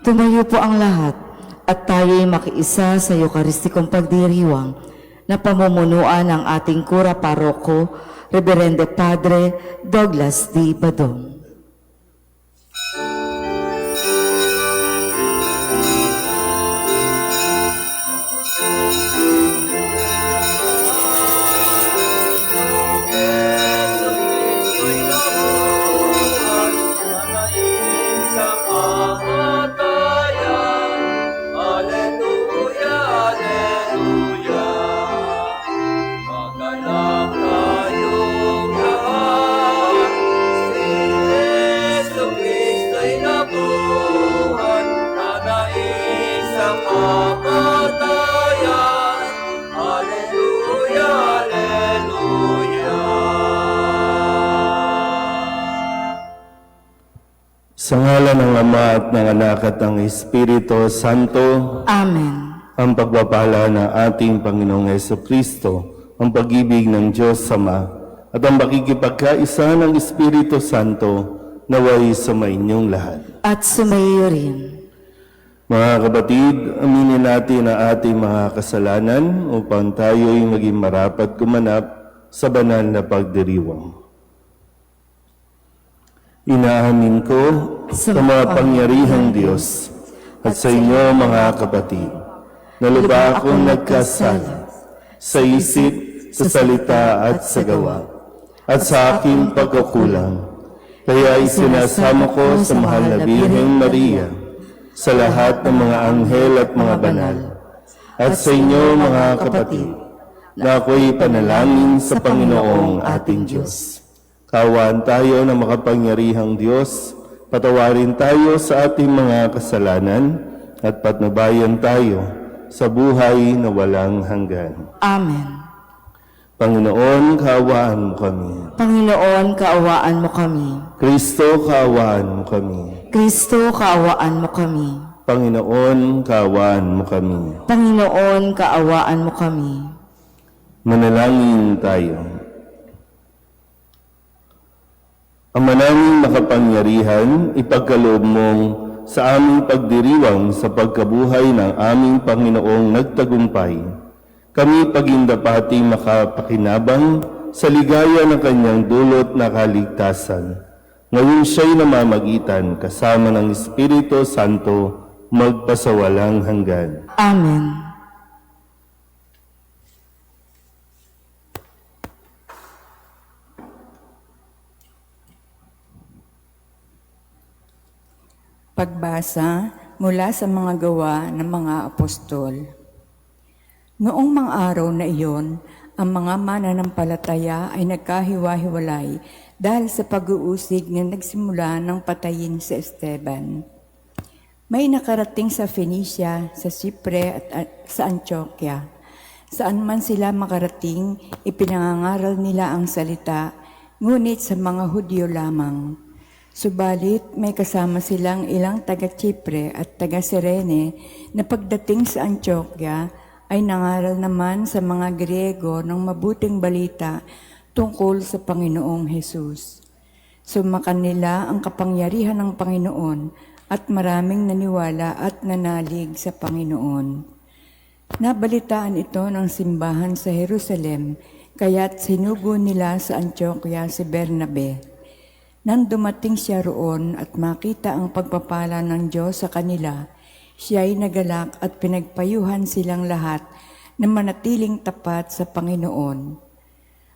Tumayo po ang lahat at tayo'y makiisa sa Eukaristikong pagdiriwang na pamumunuan ng ating kura paroko, Reverendo Padre Douglas D. Badong. Sa ngalan ng Ama at ng Anak at ng Espiritu Santo, Amen. ang pagpapala ng ating Panginoong Hesukristo, ang pag-ibig ng Diyos Ama, at ang makikipagkaisa ng Espiritu Santo naway sa inyong lahat. At sumayo rin. Mga kapatid, aminin natin ang ating mga kasalanan upang tayo'y maging marapat gumanap sa banal na pagdiriwang. Inaamin ko sa mga pangyarihang Diyos at sa inyo mga kapatid, na lubha akong nagkasala sa isip, sa salita at sa gawa, at sa aking pagkukulang. Kaya isinasamo ko sa mahal na Birheng Maria, sa lahat ng mga anghel at mga banal, at sa inyo mga kapatid, na ako'y panalangin sa Panginoong ating Diyos. Kaawaan tayo ng makapangyarihang Diyos, patawarin tayo sa ating mga kasalanan, at patnubayan tayo sa buhay na walang hanggan. Amen. Panginoon, kaawaan mo kami. Panginoon, kaawaan mo kami. Kristo, kaawaan mo kami. Kristo, kaawaan mo kami. Panginoon, kaawaan mo kami. Panginoon, kaawaan mo kami. Manalangin tayo. Ama naming makapangyarihan, ipagkaloob mong sa aming pagdiriwang sa pagkabuhay ng aming Panginoong nagtagumpay, kami pagindapati makapakinabang sa ligaya ng kanyang dulot na kaligtasan. Ngayon siya'y namamagitan kasama ng Espiritu Santo magpasawalang hanggan. Amen. Pagbasa mula sa mga gawa ng mga apostol. Noong mga araw na iyon, ang mga mananampalataya ay nagkahiwa-hiwalay dahil sa pag-uusig na nagsimula ng patayin si Esteban. May nakarating sa Phoenicia, sa Chipre at sa Antioquia. Saan man sila makarating, ipinangangaral nila ang salita, ngunit sa mga Hudyo lamang. Subalit may kasama silang ilang taga-Chipre at taga-Sirene na pagdating sa Antioquia ay nangaral naman sa mga Griego ng mabuting balita tungkol sa Panginoong Hesus. Sumakan nila ang kapangyarihan ng Panginoon at maraming naniwala at nanalig sa Panginoon. Nabalitaan ito ng simbahan sa Jerusalem, kaya't sinugo nila sa Antioquia si Bernabe. Nang dumating siya roon at makita ang pagpapala ng Diyos sa kanila, siya ay nagalak at pinagpayuhan silang lahat na manatiling tapat sa Panginoon.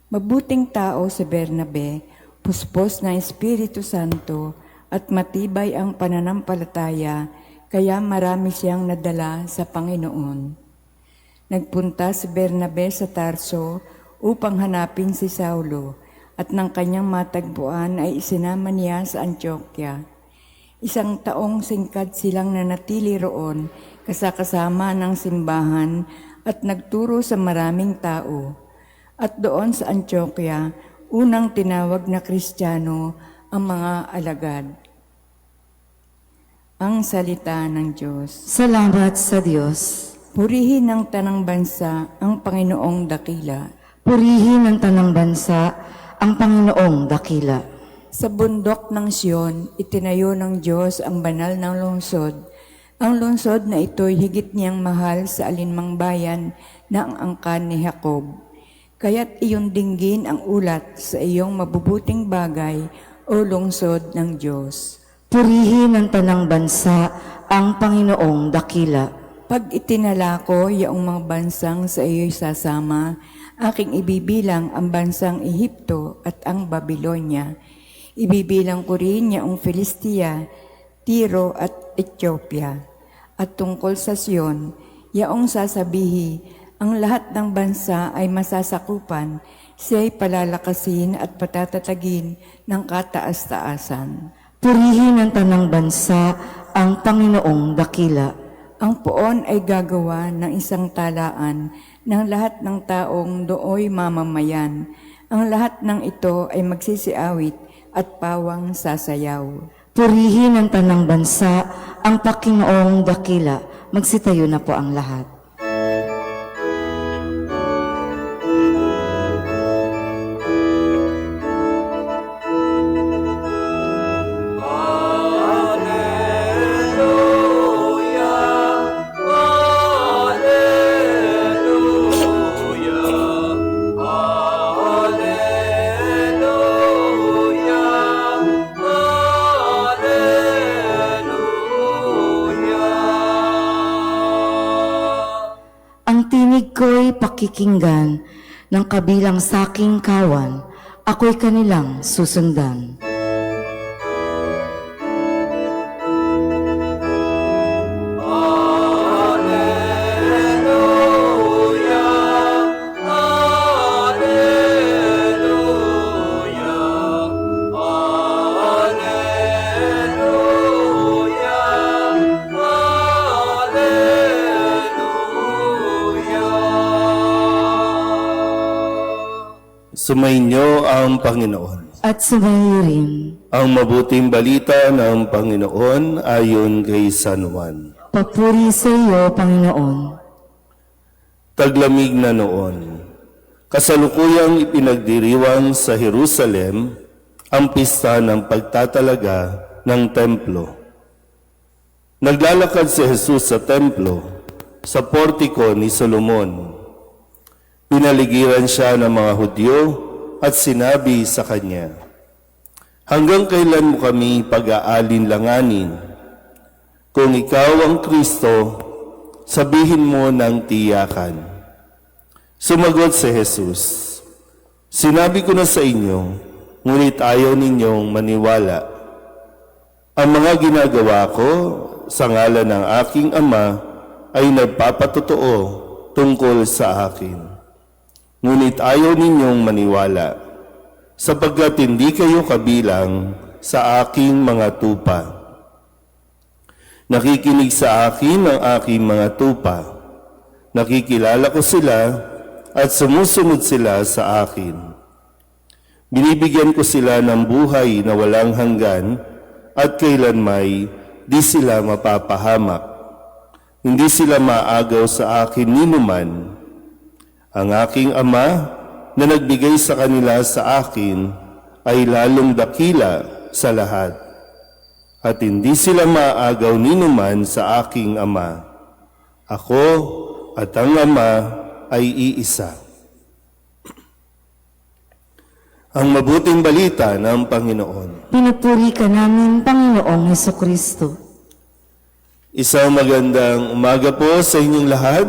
Mabuting tao si Bernabe, puspos na Espiritu Santo at matibay ang pananampalataya, kaya marami siyang nadala sa Panginoon. Nagpunta si Bernabe sa Tarso upang hanapin si Saulo, at ng kanyang matagpuan ay isinama niya sa Antioquia. 1 taong singkad silang nanatili roon kasama ng simbahan at nagturo sa maraming tao. At doon sa Antioquia, unang tinawag na Kristiyano ang mga alagad. Ang salita ng Diyos. Salamat sa Diyos. Purihin ng tanang bansa ang Panginoong dakila. Purihin ng tanang bansa ang Panginoong dakila. Sa bundok ng Sion, itinayo ng Diyos ang banal ng lungsod. Ang lungsod na ito'y higit niyang mahal sa alinmang bayan na ang angkan ni Jacob. Kaya't iyong dinggin ang ulat sa iyong mabubuting bagay, o lungsod ng Diyos. Purihin ng tanang bansa ang Panginoong dakila. Pag itinala ko yaong mga bansang sa iyo'y sasama, aking ibibilang ang bansang Ehipto at ang Babylonia. Ibibilang ko rin yaong Filistia, Tiro at Ethiopia. At tungkol sa Sion, yaong sasabihi, ang lahat ng bansa ay masasakupan, siya'y palalakasin at patatatagin ng kataas-taasan. Purihin ng tanang bansa ang Panginoong dakila. Ang poon ay gagawa ng isang talaan ng lahat ng taong dooy mamamayan. Ang lahat ng ito ay magsisiawit at pawang sasayaw. Purihin ng tanang bansa ang Panginoong dakila. Magsitayo na po ang lahat. Ang tinig ko'y pakikinggan ng kabilang saking kawan, ako'y kanilang susundan. Sumainyo ang Panginoon. At sumayo rin, Ang mabuting balita ng Panginoon ayon kay San Juan. papuri sa iyo, Panginoon. Taglamig na noon, kasalukuyang ipinagdiriwang sa Jerusalem ang pista ng pagtatalaga ng templo. Naglalakad si Jesus sa templo, sa portiko ni Solomon. Pinaligiran siya ng mga Hudyo at sinabi sa kanya, "Hanggang kailan mo kami pag-aalinlanganin? Kung ikaw ang Kristo, sabihin mo ng tiyakan." Sumagot si Jesus, "Sinabi ko na sa inyo, ngunit ayaw ninyong maniwala. Ang mga ginagawa ko sa ngalan ng aking Ama ay nagpapatotoo tungkol sa akin. Ngunit ayaw ninyong maniwala, sapagkat hindi kayo kabilang sa aking mga tupa. Nakikinig sa akin ang aking mga tupa. Nakikilala ko sila at sumusunod sila sa akin. Binibigyan ko sila ng buhay na walang hanggan at kailanmay di sila mapapahamak. Hindi sila maagaw sa akin ninuman. Ang aking Ama na nagbigay sa kanila sa akin ay lalong dakila sa lahat. At hindi sila maagaw ninuman sa aking Ama. Ako at ang Ama ay iisa." Ang mabuting balita ng Panginoon. Pinupuri ka namin, Panginoong Hesukristo. Isang magandang umaga po sa inyong lahat.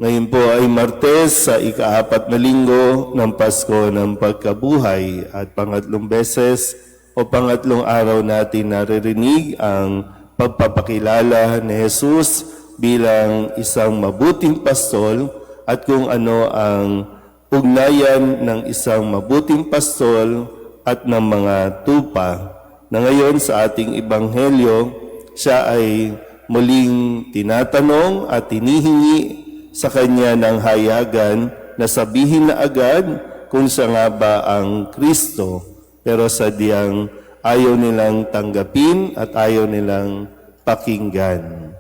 Ngayon po ay Martes sa ika-4 na linggo ng Pasko ng Pagkabuhay at pangatlong beses o pangatlong araw natin naririnig ang pagpapakilala ni Jesus bilang isang mabuting pastol at kung ano ang ugnayan ng isang mabuting pastol at ng mga tupa na ngayon sa ating ebanghelyo siya ay muling tinatanong at hinihingi sa kanya ng hayagan na sabihin na agad kung siya nga ba ang Kristo, pero sadyang ayaw nilang tanggapin at ayaw nilang pakinggan.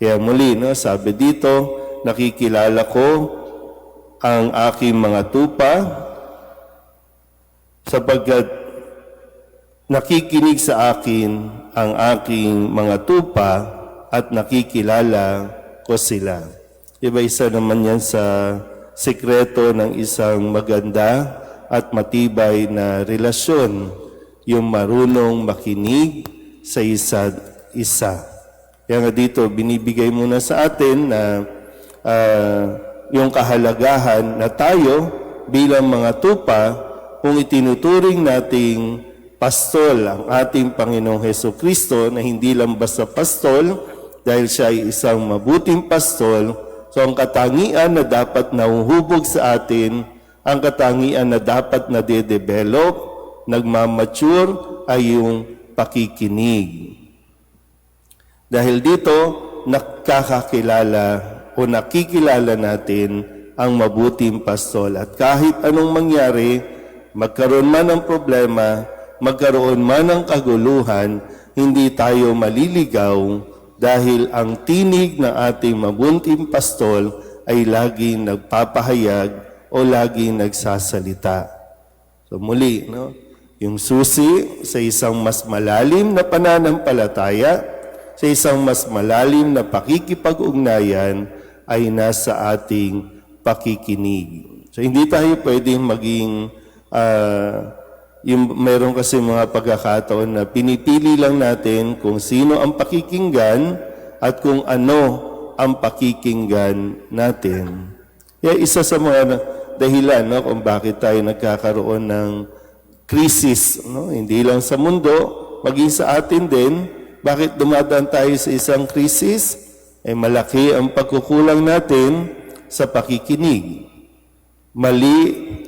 Kaya muli, sabi dito, nakikilala ko ang aking mga tupa sapagkat nakikinig sa akin ang aking mga tupa at nakikilala ko sila. Diba, isa naman yan sa sekreto ng isang maganda at matibay na relasyon, yung marunong makinig sa isa't isa. Kaya nga dito, binibigay muna sa atin na yung kahalagahan na tayo bilang mga tupa, kung itinuturing nating pastol ang ating Panginoong Hesukristo, na hindi lang basta pastol, dahil siya ay isang mabuting pastol, so ang katangian na dapat nahuhubog sa atin, ang katangian na dapat na de-develop, nagmamature, ay yung pakikinig. Dahil dito, nakakakilala o nakikilala natin ang mabuting pastol. At kahit anong mangyari, magkaroon man ng problema, magkaroon man ng kaguluhan, hindi tayo maliligaw dahil ang tinig ng ating mabuting pastol ay laging nagpapahayag o laging nagsasalita. So muli, yung susi sa isang mas malalim na pananampalataya, sa isang mas malalim na pakikipag-ugnayan ay nasa ating pakikinig. So hindi tayo pwedeng maging, meron kasi mga pagkakataon na pinipili lang natin kung sino ang pakikinggan at kung ano ang pakikinggan natin. Kaya isa sa mga dahilan kung bakit tayo nagkakaroon ng krisis, hindi lang sa mundo, maging sa atin din. Bakit dumadaan tayo sa isang krisis? Malaki ang pagkukulang natin sa pakikinig. Mali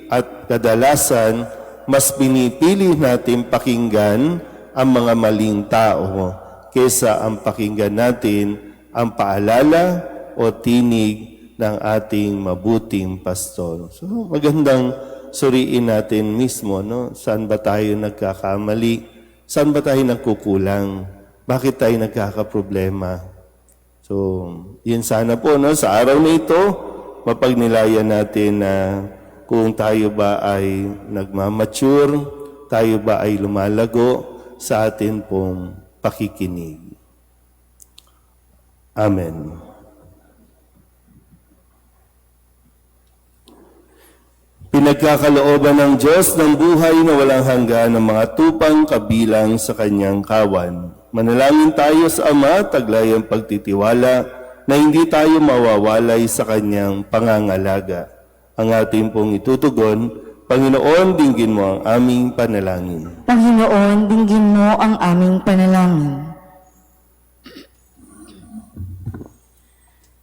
at kadalasan, mas pinipili natin pakinggan ang mga maling tao kesa ang pakinggan natin ang paalala o tinig ng ating mabuting pastol. So magandang suriin natin mismo, saan ba tayo nagkakamali? Saan ba tayo nagkukulang? Bakit tayo nagkakaproblema? So, yun sana po, sa araw na ito, mapagnilayan natin na kung tayo ba ay nagmamature, tayo ba ay lumalago sa atin pong pakikinig. Amen. Pinagkakalooban ng Diyos ng buhay na walang hanggan ng mga tupang kabilang sa kanyang kawan. Manalangin tayo sa Ama, taglay ang pagtitiwala na hindi tayo mawawalay sa kanyang pangangalaga. Ang ating pong itutugon, Panginoon, dinggin mo ang aming panalangin. Panginoon, dinggin mo ang aming panalangin.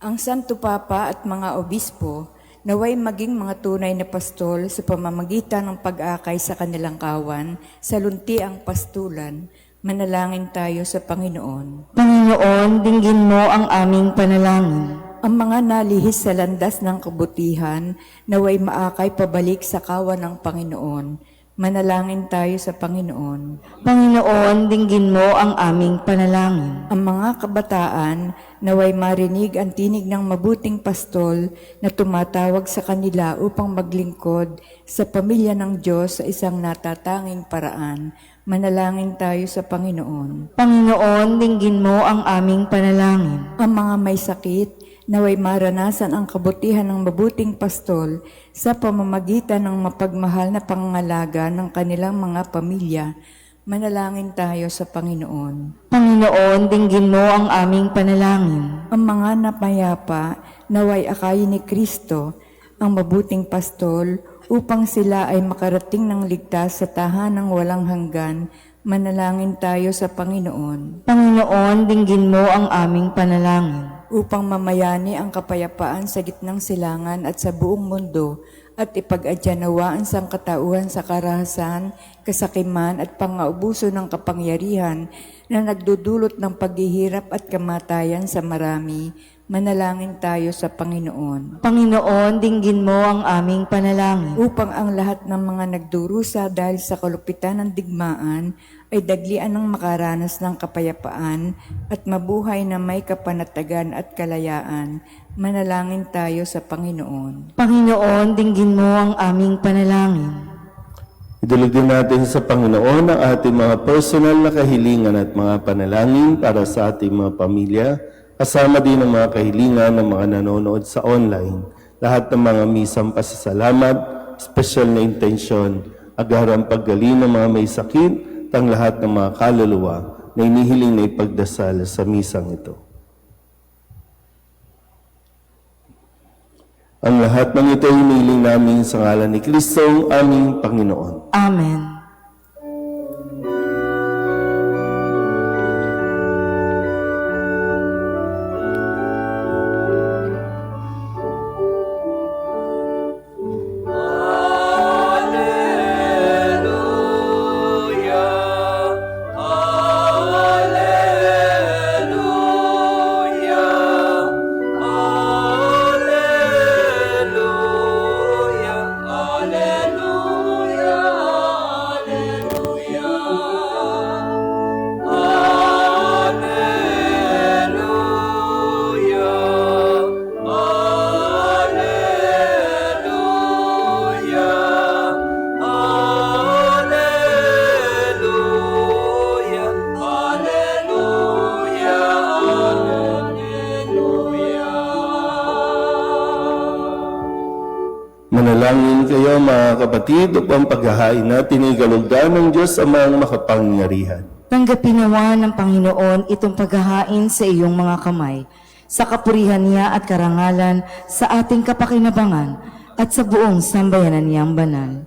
Ang Santo Papa at mga obispo, naway maging mga tunay na pastol sa pamamagitan ng pag-akay sa kanilang kawan, sa luntiang pastulan. Manalangin tayo sa Panginoon. Panginoon, dinggin mo ang aming panalangin. Ang mga nalihis sa landas ng kabutihan, naway maakay pabalik sa kawan ng Panginoon. Manalangin tayo sa Panginoon. Panginoon, dinggin mo ang aming panalangin. Ang mga kabataan, naway marinig ang tinig ng mabuting pastol na tumatawag sa kanila upang maglingkod sa pamilya ng Diyos sa isang natatanging paraan. Manalangin tayo sa Panginoon. Panginoon, dinggin mo ang aming panalangin. Ang mga may sakit, naway maranasan ang kabutihan ng mabuting pastol sa pamamagitan ng mapagmahal na pangangalaga ng kanilang mga pamilya. Manalangin tayo sa Panginoon. Panginoon, dinggin mo ang aming panalangin. Ang mga napayapa, naway akayin ni Kristo, ang mabuting pastol, upang sila ay makarating ng ligtas sa tahanang walang hanggan. Manalangin tayo sa Panginoon. Panginoon, dinggin mo ang aming panalangin. Upang mamayani ang kapayapaan sa gitnang silangan at sa buong mundo, at ipag-adyanawaan sa katauhan sa karahasan, kasakiman at pangaubuso ng kapangyarihan na nagdudulot ng paghihirap at kamatayan sa marami. Manalangin tayo sa Panginoon. Panginoon, dinggin mo ang aming panalangin. Upang ang lahat ng mga nagdurusa dahil sa kalupitan ng digmaan ay daglian ng makaranas ng kapayapaan at mabuhay na may kapanatagan at kalayaan. Manalangin tayo sa Panginoon. Panginoon, dinggin mo ang aming panalangin. Idulog din natin sa Panginoon ang ating mga personal na kahilingan at mga panalangin para sa ating mga pamilya, kasama din ang mga kahilingan ng mga nanonood sa online. Lahat ng mga misang pasasalamat, special na intensyon, agarang paggaling ng mga may sakit, ang lahat ng mga kaluluwa na inihiling na ipagdasal sa misang ito. Ang lahat ng ito hinihiling namin sa ngalan ni Kristo, aming Panginoon. Amen. Manalangin kayo mga kapatid upang paghahain natin ay galugdan ng Diyos amang makapangyarihan. Tanggapin nawa ng Panginoon itong paghahain sa iyong mga kamay, sa kapurihan niya at karangalan sa ating kapakinabangan at sa buong sambayanan niyang banal.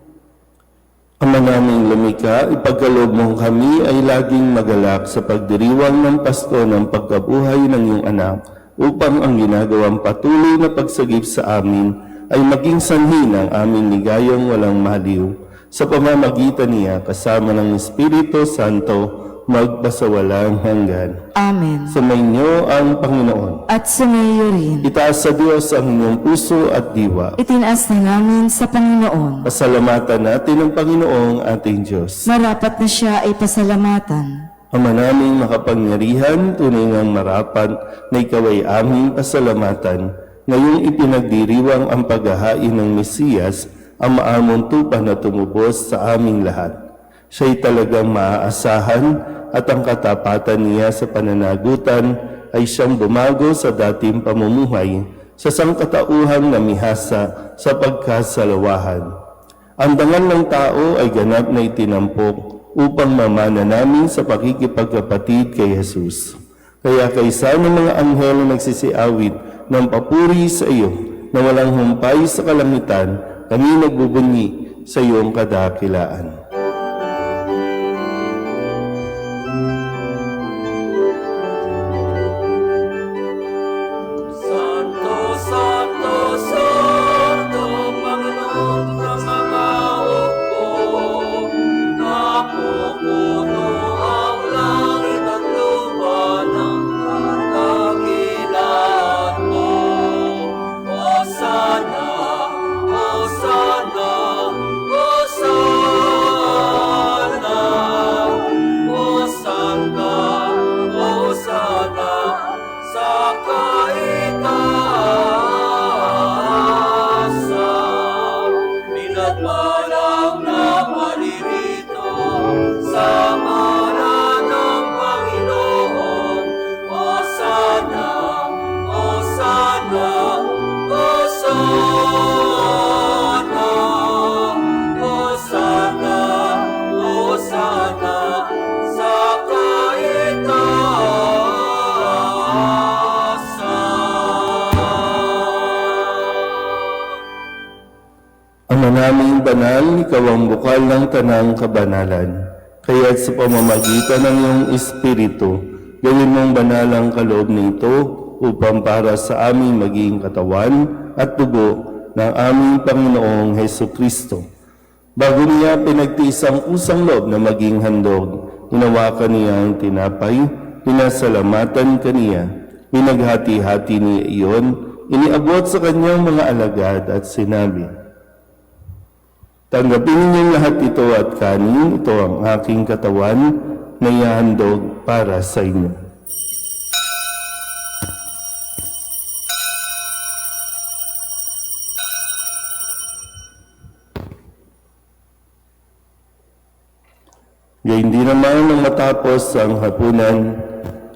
Ama naming lumikha, ipagkaloob mong kami ay laging magalak sa pagdiriwang ng Pasko ng pagkabuhay ng iyong anak upang ang ginagawang patuloy na pagsagip sa amin ay maging sanhi ng aming ligayang walang maliw sa pamamagitan niya kasama ng Espiritu Santo magpasawalang hanggan. Amen. Sumainyo ang Panginoon. At sumayo rin. Itaas sa Diyos ang inyong puso at diwa. Itinaas na namin sa Panginoon. Pasalamatan natin ang Panginoong ating Diyos. Marapat na siya ay pasalamatan. Ama naming makapangyarihan, tunay ngang marapat na ikaw ay aming pasalamatan. Ngayong ipinagdiriwang ang paghahain ng Mesiyas, ang maamong tupa na tumubos sa aming lahat. Siya'y talagang maaasahan at ang katapatan niya sa pananagutan ay siyang bumago sa dating pamumuhay sa sangkatauhan na mihasa sa pagkasalawahan. Ang dangal ng tao ay ganap na itinampok upang mamana namin sa pakikipagkapatid kay Jesus. Kaya kaysa ng mga anghel na nagsisiawit ng papuri sa iyo na walang humpay sa kalangitan, kami nagbubunyi sa iyong kadakilaan. Ama naming banal, ikaw ang bukal ng tanang kabanalan. Kaya't sa pamamagitan ng iyong Espiritu, gawin mong banal ang kaloob nito upang para sa aming maging katawan at dugo ng aming Panginoong Heso Kristo. Bago niya pinagtiis ang kusang loob na maging handog, hinawakan niya ang tinapay, pinasalamatan kaniya, pinaghati-hati niya iyon, iniabot sa kanyang mga alagad at sinabi, "Tanggapin ninyong lahat ito at kanin, ito ang aking katawan na ihahandog para sa inyo." Gayun din naman nang matapos ang hapunan,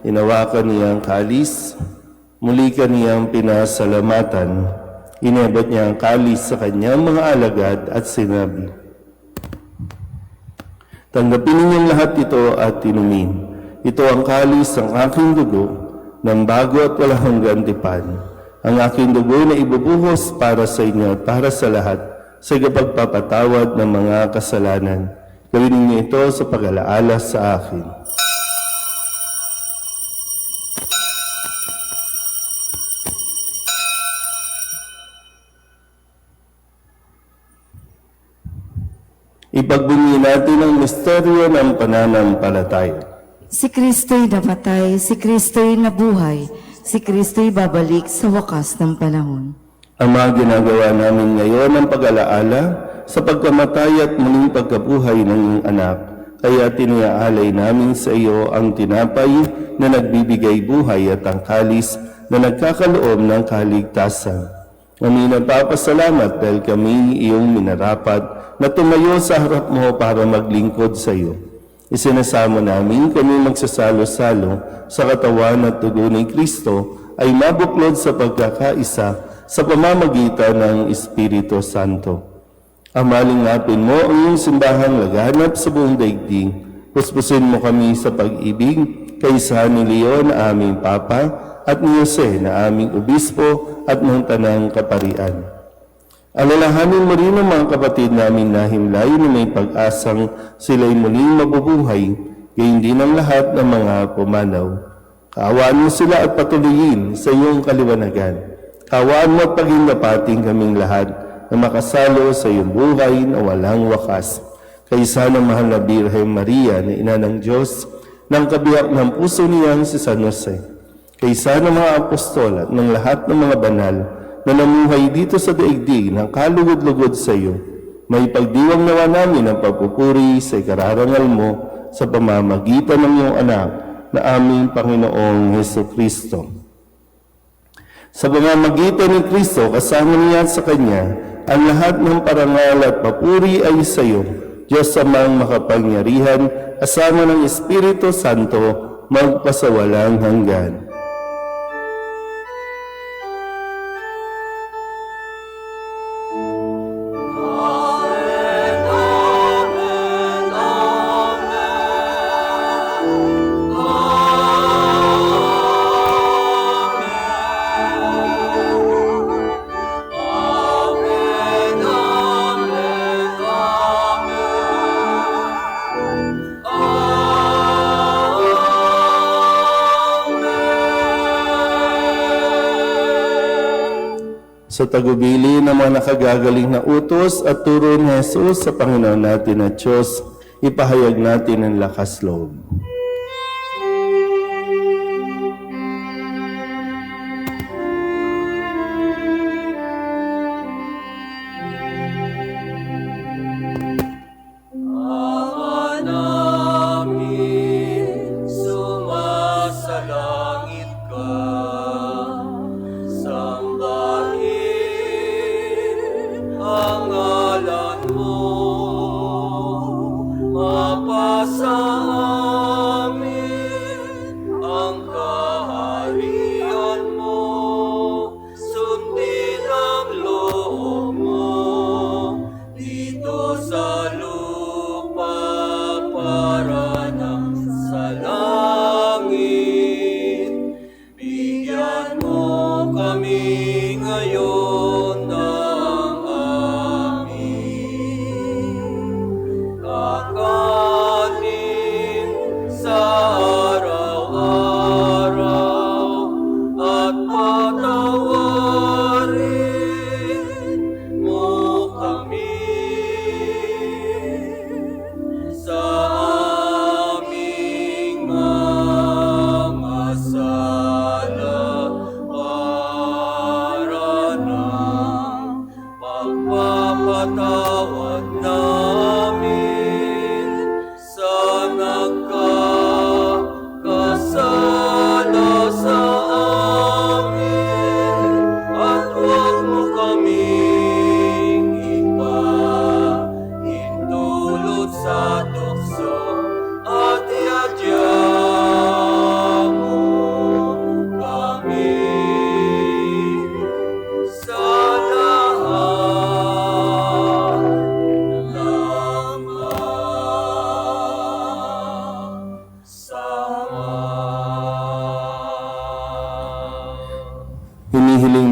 inawakan niya ang kalis, muli kaniyang pinasalamatan, inabot niya ang kalis sa kanyang mga alagad at sinabi, "Tanggapin ninyong lahat ito at inumin. Ito ang kalis ng aking dugo, ng bago at walang hanggang tipan. Ang aking dugo na ibubuhos para sa inyo at para sa lahat, sa pagpapatawad ng mga kasalanan. Gawin ninyo ito sa pag-alaala sa akin." Ipagbunyi natin ang misteryo ng pananampalataya. Si Kristo'y namatay, si Kristo'y nabuhay, si Kristo'y babalik sa wakas ng panahon. Ama, ginagawa namin ngayon ang pag-alaala sa pagkamatay at muling pagkabuhay ng iyong anak. Kaya tiniaalay namin sa iyo ang tinapay na nagbibigay buhay at ang kalis na nagkakaloob ng kaligtasan. Kami nagpapasalamat dahil kami iyong minarapat na tumayo sa harap mo para maglingkod sa iyo. Isinasamo namin kami magsasalo-salo sa katawan at dugo ni Kristo ay mabuklod sa pagkakaisa sa pamamagitan ng Espiritu Santo. Amalingapin mo ang iyong simbahang laganap sa buong daigdig. Puspusin mo kami sa pag-ibig kaysa ni Leon na aming Papa at ni Jose na aming Obispo at ng Tanang Kaparian. Alalahanin mo rin ang mga kapatid namin na himlay na may pag-asang sila'y muling mabubuhay, gayon din ang lahat ng mga pumanaw. Kaawaan mo sila at patuloyin sa iyong kaliwanagan. Kaawaan mo at pagindapating kaming lahat na makasalo sa iyong buhay na walang wakas. Kaysa ng mahal na Birhen Maria na ina ng Diyos, ng kabiyak ng puso niyang si San Jose. Kaysa ng mga apostol at ng lahat ng mga banal na namuhay dito sa daigdig ng kalugod-lugod sa iyo, may pagdiwang nawa namin ang pagpupuri sa ikararangal mo sa pamamagitan ng iyong anak na aming Panginoong Hesukristo. Sa pamamagitan ni Kristo, kasama niya at sa Kanya, ang lahat ng parangal at papuri ay sa iyo, Diyos Amang makapangyarihan, kasama ng Espiritu Santo, magpasawalang hanggan. Sa tagubili ng mga nakagagaling na utos at turo ni Jesus sa Panginoon natin at Diyos, ipahayag natin ang lakas loob.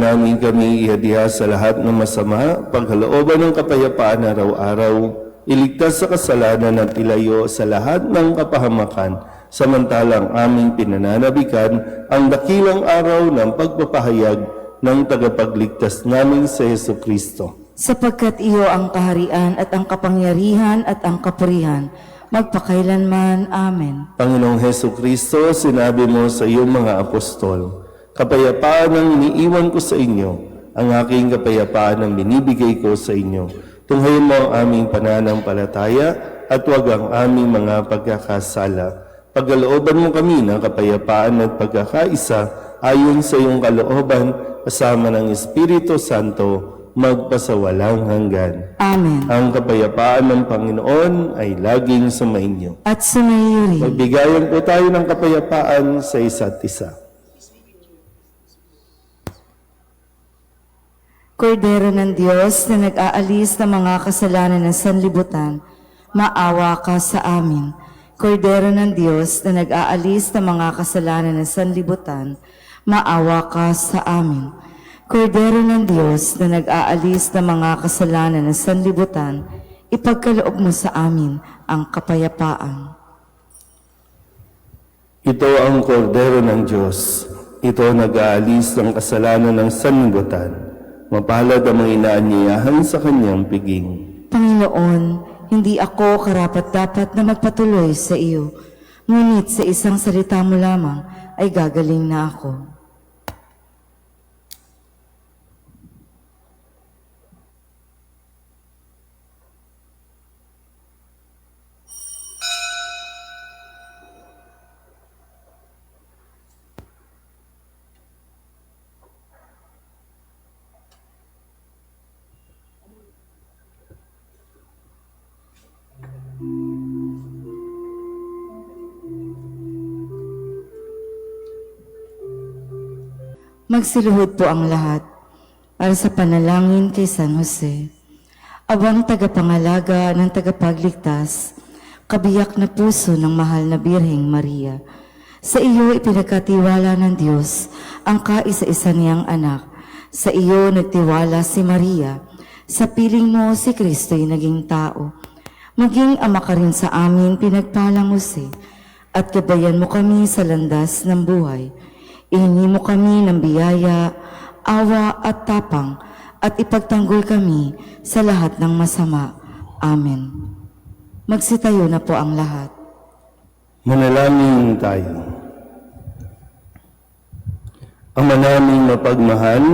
namin kami ihadiha sa lahat ng masama, pagkalooban ng kapayapaan araw-araw, iligtas sa kasalanan at ilayo sa lahat ng kapahamakan, samantalang aming pinananabikan ang dakilang araw ng pagpapahayag ng tagapagligtas namin sa Hesu Kristo. Sapagkat iyo ang kaharian at ang kapangyarihan at ang kapurihan, magpakailanman. Amen. Panginoong Hesu Kristo, sinabi mo sa iyong mga apostol, kapayapaan ang iniiwan ko sa inyo, ang aking kapayapaan ang binibigay ko sa inyo. Tunghayin mo ang aming pananampalataya at huwag ang aming mga pagkakasala. Pagkalooban mo kami ng kapayapaan at pagkakaisa ayon sa iyong kalooban kasama ng Espiritu Santo magpasawalang hanggan. Amen. Ang kapayapaan ng Panginoon ay laging sumainyo. At sumayo rin. Magbigayan po tayo ng kapayapaan sa isa't isa. Kordero ng Diyos na nag-aalis ng mga kasalanan ng sanlibutan, maawa ka sa amin. Kordero ng Diyos na nag-aalis ng mga kasalanan ng sanlibutan, maawa ka sa amin. Kordero ng Diyos na nag-aalis ng mga kasalanan ng sanlibutan, ipagkaloob mo sa amin ang kapayapaan. Ito ang kordero ng Diyos. Ito nag-aalis ng kasalanan ng sanlibutan. Mapalad ang mga inaanyayahan sa kanyang piging. Panginoon, hindi ako karapat-dapat na magpatuloy sa iyo, ngunit sa isang salita mo lamang ay gagaling na ako. Magsiluhod po ang lahat para sa panalangin kay San Jose. Abang tagapangalaga ng tagapagligtas, kabiyak na puso ng mahal na Birheng Maria, sa iyo ipinagkatiwala ng Diyos ang kaisa-isa niyang anak. Sa iyo nagtiwala si Maria, sa piling mo si Kristo'y naging tao. Maging ama ka rin sa amin, pinagpalang Jose, at gabayan mo kami sa landas ng buhay. Ihingi mo kami ng biyaya, awa at tapang, at ipagtanggol kami sa lahat ng masama. Amen. Magsitayo na po ang lahat. Manalangin tayo. Ama naming mapagmahal,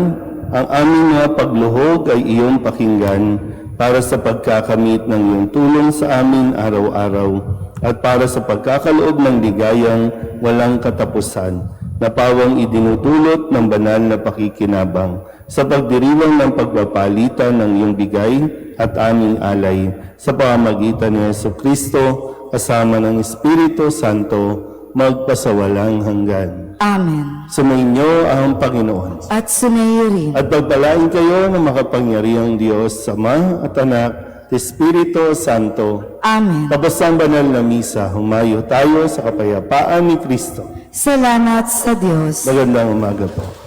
ang aming mga pagluhog ay iyong pakinggan para sa pagkakamit ng iyong tulong sa amin araw-araw at para sa pagkakaloob ng ligayang walang katapusan na pawang idinutulot ng banal na pakikinabang sa pagdiriwang ng pagpapalitan ng iyong bigay at aming alay sa pamamagitan ni Hesu Kristo kasama ng Espiritu Santo magpasawalang hanggan. Amen. Sumainyo ang Panginoon. At sumayo rin. At pagpalain kayo ng makapangyarihang Diyos, Ama at Anak, at Espiritu Santo. Amen. Tapos ang banal na misa, humayo tayo sa kapayapaan ni Kristo. Salamat sa Diyos. Magandang umaga po.